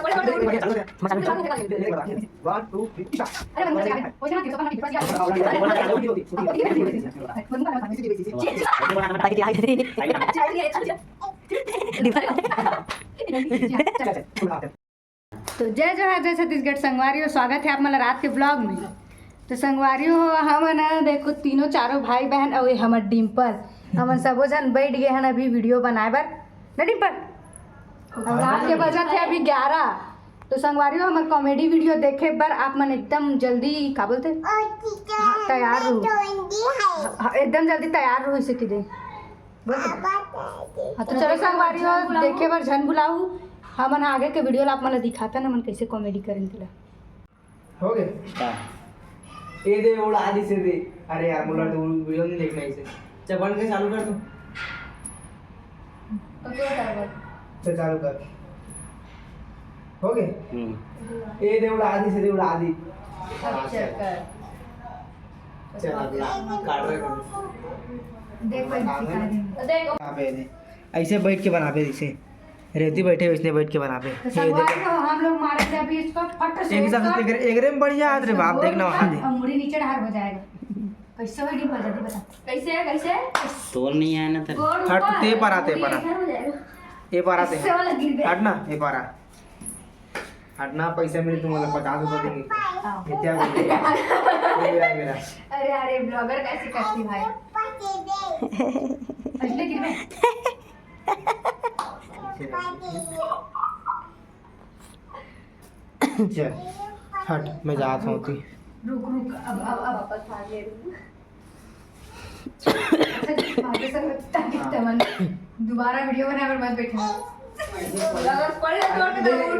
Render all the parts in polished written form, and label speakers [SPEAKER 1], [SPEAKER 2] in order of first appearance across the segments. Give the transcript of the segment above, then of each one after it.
[SPEAKER 1] तो जय जोहार जय छत्तीसगढ़ संगवारी हो, स्वागत है आप मला रात के ब्लॉग में। तो संगवारी हो हम ना देखो तीनों चारों भाई बहन और हमर डिम्पल हम सबो जन बैठ गए हैं अभी वीडियो बनाए बर ना डिम्पल। और रात के बजा थे अभी 11। तो संगवारी हो हमारे कॉमेडी वीडियो देखे पर आप मन एकदम जल्दी का बोलते तैयार रहो, एकदम जल्दी तैयार रहो इसे किदे। तो चलो संगवारी हो देखे बर झन बुलाऊ हमन आगे के वीडियो ला आप मन दिखाता ना मन कैसे कॉमेडी करेंगे।
[SPEAKER 2] हो गए ये दे उड़ा आदि से दे। अरे यार बोला तो वीडियो नहीं देखना इसे। चल बंद के चालू कर तू।
[SPEAKER 1] तो क्या करबो?
[SPEAKER 2] चल चालू कर। हो गए ये दे उड़ा आदि से दे उड़ा आदि।
[SPEAKER 1] अच्छा कर
[SPEAKER 2] चल अगला काट रहे कर।
[SPEAKER 1] देख भाई दिखा दे। देखो
[SPEAKER 2] यहां पे दे ऐसे बैठ के बना पे इसे रेती बैठे इसने बैठ के बना पे।
[SPEAKER 1] तो संगवारी हो हम लोग मारे थे अभी इसको फट से
[SPEAKER 2] एक साथ एक में बढ़िया हाथ रे बाप देखना वहां दे।
[SPEAKER 1] मुड़ी नीचे ढार हो जाएगा। कैसे होगी जल्दी बता। कैसे है कैसे
[SPEAKER 3] तोर नहीं आया ना तेरे
[SPEAKER 2] हट ते पर आते पर ये पर आते हटना ये पर हटना पैसे मेरे तुम्हारा 50 रुपए देंगे क्या बोलेगा मेरा।
[SPEAKER 1] अरे अरे ब्लॉगर कैसे करती भाई असली गिर में
[SPEAKER 2] चल हट मैं जाता हूँ तू
[SPEAKER 1] रुक रुक अब वापस भाग ले दोबारा वीडियो बनाकर मत बैठना।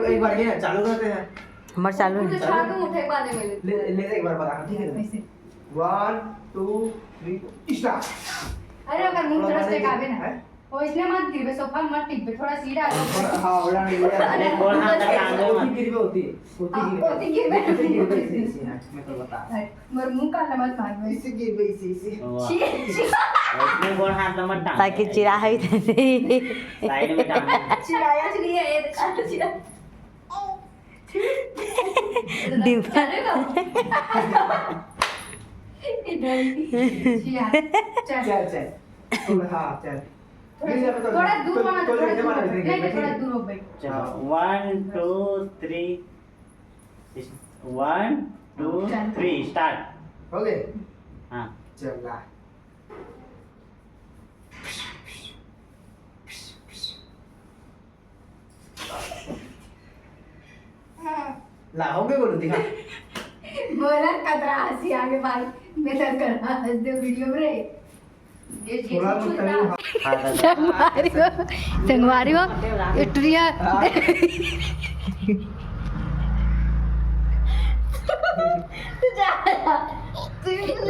[SPEAKER 2] एक बार ये चालू करते हैं
[SPEAKER 3] हमार चालू है
[SPEAKER 2] ले एक बार बता ठीक है 1 2 3 स्टार्ट।
[SPEAKER 1] अरे अगर मुंह तरफ से काबे ना वो इसलिए मत गिरबे सोफा मत टिकबे थोड़ा सीधा
[SPEAKER 2] हां बड़ा नहीं
[SPEAKER 3] अरे बोल हां तक आगे मत
[SPEAKER 2] गिरबे होती
[SPEAKER 1] गिरबे
[SPEAKER 2] मैं तो बता
[SPEAKER 1] मोर मुंह का मत मार
[SPEAKER 2] इसे गिरबे इसे
[SPEAKER 3] इसमें बोल हाथ मत डाल
[SPEAKER 4] ताकि चिरा है
[SPEAKER 3] साइड में डाल
[SPEAKER 1] चिराया चली है ये काट चिरा चलेगा
[SPEAKER 2] चल हां चल
[SPEAKER 1] थोड़ा दूर माना थोड़ा दूर हो भाई।
[SPEAKER 3] 1 2 3 1 2 3 स्टार्ट
[SPEAKER 2] हो गए
[SPEAKER 3] हां
[SPEAKER 2] चल ला लाओगे बोलो दिखा
[SPEAKER 1] बोला कतरा हंसी आगे भाई मेरा करना हंस दे वीडियो में रे
[SPEAKER 2] थोड़ा
[SPEAKER 1] संगवारी हो इटरिया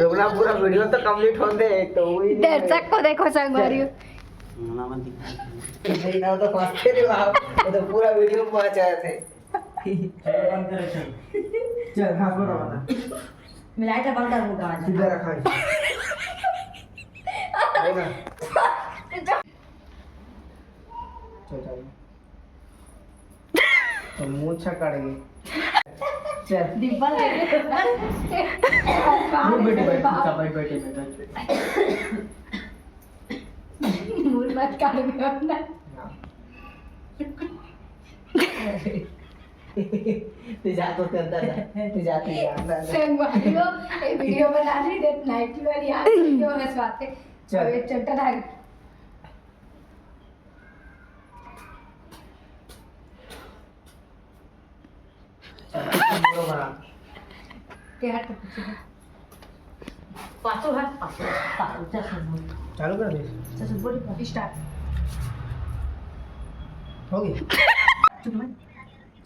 [SPEAKER 2] रोना पूरा वीडियो तो कंप्लीट हो दे तो वही
[SPEAKER 1] दर्शक को देखो संगवारी हो
[SPEAKER 3] ना मत दिखा
[SPEAKER 2] नहीं ना तो फास्टे रे बाप वो तो पूरा वीडियो पहुंच आए थे
[SPEAKER 3] चलो बंद कर
[SPEAKER 2] चल हाथ में रखना
[SPEAKER 4] मिलाई था बंद कर मुका
[SPEAKER 2] सीधा रखा है ना चल चल तो मुंह अच्छा काटेंगे चल
[SPEAKER 1] डिब्बा ले
[SPEAKER 2] बैठे बैठे
[SPEAKER 1] मुंह मत काटेंगे अपना
[SPEAKER 2] ते जातो ते अंदर ते जाते अंदर
[SPEAKER 1] संगवारी हो ये वीडियो बना रही देख नाइट वाली यार क्यों हंसवाते
[SPEAKER 2] चल
[SPEAKER 1] ये चट्टा है के हाथ पीछे
[SPEAKER 4] पासो हाथ पासो
[SPEAKER 2] चालू कर दे
[SPEAKER 1] स्टार्ट
[SPEAKER 2] हो गई
[SPEAKER 1] चुप मत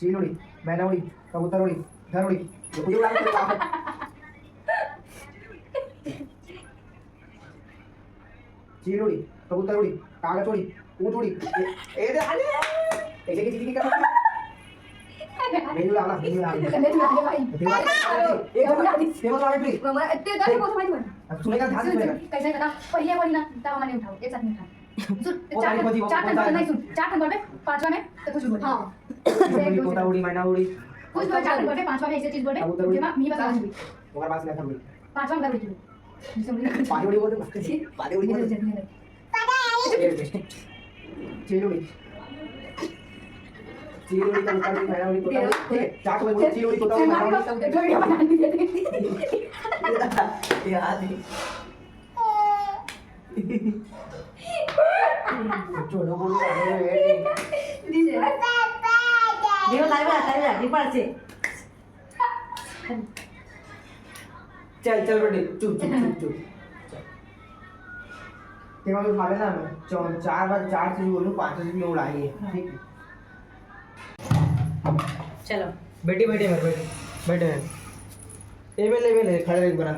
[SPEAKER 2] चील उड़ी मैना उड़ी कबूतर उड़ी घर उड़ी ये कुछ उड़ा के चील उड़ी कबूतर उड़ी कागज उड़ी ऊंट उड़ी ए दे आले ऐसे की चीज कर मेनू लाना
[SPEAKER 1] गले में आगे भाई
[SPEAKER 2] एक फेमस वाली प्लीज
[SPEAKER 1] मम्मा इतने गाने को समझ में
[SPEAKER 2] सुनेगा ध्यान से सुनेगा
[SPEAKER 1] कैसे बता पहले वाली ना तब मैंने उठाओ एक साथ नहीं उठा चार नंबर नहीं सुन, 4 नंबर में 5वां में तो कुछ बोले हाँ
[SPEAKER 2] तोता उड़ी मैना उड़ी
[SPEAKER 1] कुछ बोले 4 नंबर में 5वां में ऐसे चीज बोले जेमा मी बता रही
[SPEAKER 2] ओकर पास लेखा उड़ी
[SPEAKER 1] 5वां का बोली जिसे मुझे
[SPEAKER 2] पानी उड़ी बोलते पानी उड़ी बोलते चील उड़ी का ऊपर उड़ी मैना उड़ी तोता उड़ी चार को बोल चील उड़ी तोता उड़ी मैना उड़ी
[SPEAKER 1] वीडियो बनानी है
[SPEAKER 2] याद है चलो बोलो
[SPEAKER 4] देखो तारी डिम्पल से
[SPEAKER 2] चल चल बेटी चुप चुप चुप चुप तेरा तो खा लेना मैं 4 चीज बोलूं 5 चीज में उड़ाएंगे ठीक है
[SPEAKER 4] चलो
[SPEAKER 2] बेटी बैठे मत बैठे ए ले खड़े एक बना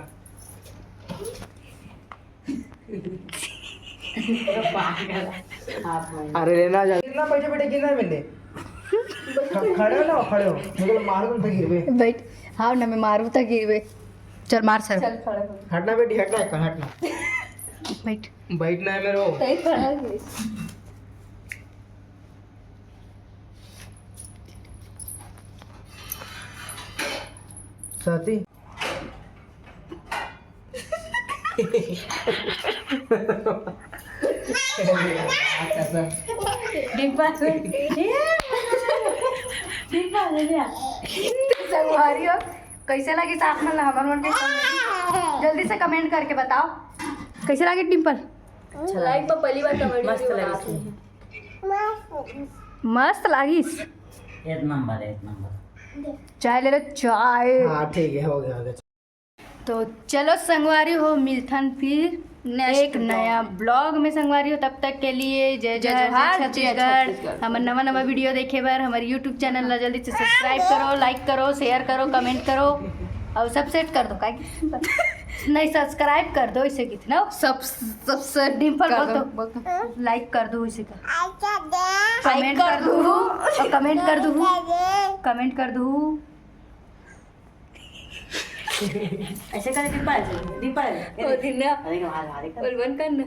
[SPEAKER 2] अरे लेना जा कितना पैसे बेटे कितना मिले खड़े हो ना खड़े हो मुझे मारो तुम तो गिरवे
[SPEAKER 1] बैठ हाँ ना मैं मारू तो गिरवे चल मार सर चल खड़ा
[SPEAKER 2] हटना बेटी हटना है हटना
[SPEAKER 1] बैठ
[SPEAKER 2] बैठना है मेरे को साथी
[SPEAKER 1] संगवारी हो कैसे लगी साथ में हमारे मन के जल्दी से कमेंट करके बताओ कैसे लगी डिम्पल
[SPEAKER 5] लाइक पर पहली बार कमेंट
[SPEAKER 4] मस्त लगी
[SPEAKER 1] मस्त लागिस
[SPEAKER 3] एक नंबर
[SPEAKER 1] चाय ले लो चाय
[SPEAKER 2] हाँ ठीक है हो गया
[SPEAKER 1] तो चलो संगवारी हो मिलथन फिर एक नया ब्लॉग में संगवारी हो तब तक के लिए जय जोहार छत्तीसगढ़ हमारे नवा नवा वीडियो देखे बार हमारे यूट्यूब चैनल ला जल्दी से सब्सक्राइब करो लाइक करो शेयर करो कमेंट करो और सब सेट कर दो का नहीं सब्सक्राइब कर दो इसे कितना सब डिम्पल बोल दो लाइक कर दो इसे का कमेंट कर दो और कमेंट कर दो
[SPEAKER 4] ऐसे करे डिम्पल अरे
[SPEAKER 5] बन करना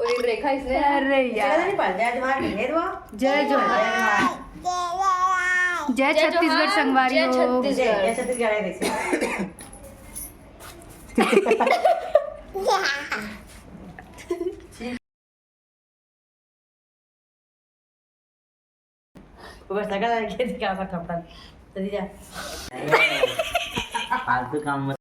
[SPEAKER 5] और रेखा इसने
[SPEAKER 1] अरे यार
[SPEAKER 4] डिम्पल जय जोहार नहीं दो
[SPEAKER 1] जय जोहार जय छत्तीसगढ़ संगवारी
[SPEAKER 5] जय
[SPEAKER 1] हो
[SPEAKER 5] छत्तीसगढ़।
[SPEAKER 4] जय छत्तीसगढ़ है देखिए ऊपर सकल के क्या कर थपड़ा तो दीजा
[SPEAKER 3] फालतू काम